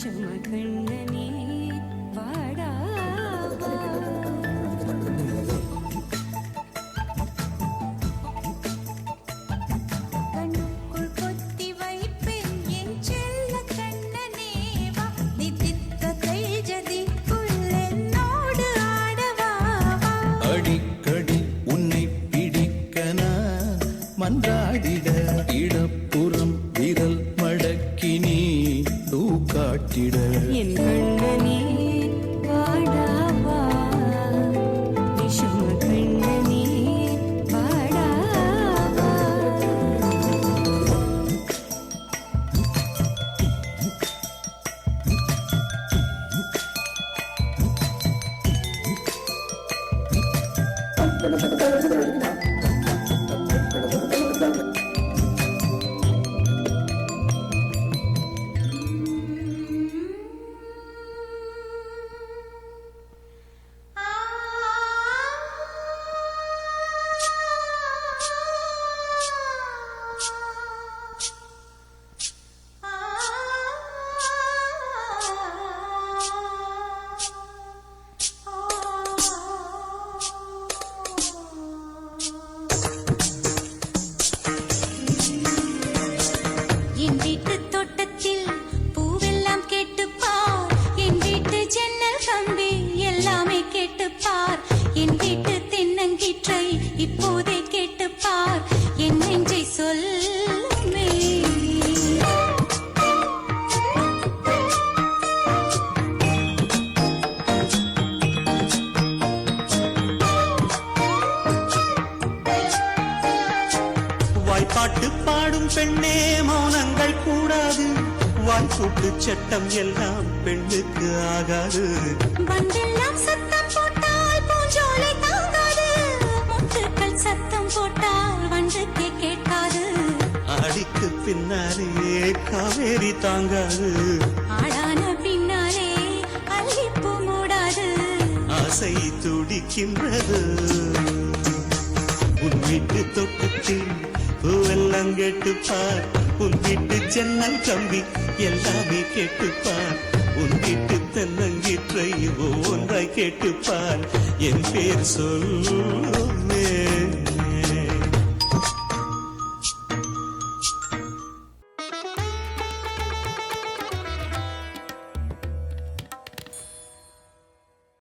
விஷமகண்ணனே வாடா கண்ணுக்குள் கொத்தி வைப்பேன் என் செல்ல கண்ணனே வா நிதித்த கைஜதிக்குள் என்னோடு ஆடவா அடிக்கடி உன்னை பிடிக்க நான் மன்றாடிட இடப்புறம் விரல் மடக்கி நீ தூக்காட்டிட என் கண்ணனே வாடா வா விஷம கண்ணனே வாடா வா என் வீட்டு தோட்டத்தில் பூவெல்லாம் கேட்டுப்பார் என் வீட்டு ஜன்னல் கம்பி எல்லாமே கேட்டுப்பார் என் வீட்டு தென்னங்கீற்றை இப்போதே கேட்டுப்பார் என் நெஞ்சை சொல்லுமே வாய்ப்பாட்டு பாடும் பெண்ணே மௌனங்கள் கூடாது வாய்ப்பூட்டு சட்டம் எல்லாம் பெண்ணுக்கு ஆகாது வண்டெல்லாம் சத்தம் போட்டால் பூஞ்சோலை தாங்காது முத்துக்கள் சத்தம் போட்டால் வண்டுக்கே கேட்காது ஆடிக்கு பின்னாலே காவேரி தாங்காது ஆளான பின்னாலே அல்லிப்பூ மூடாது ஆசை துடிக்கின்றது உன் வீட்டு தோட்டத்தில் பூவெல்லாம் கேட்டுப்பார் உன் வீட்டு ஜன்னல் கம்பி எல்லாமே கேட்டுப்பார் உன் வீட்டு தென்னங்கீற்றை ஒவ்வொன்றாய் கேட்டுப்பார் என் பேர் சொல்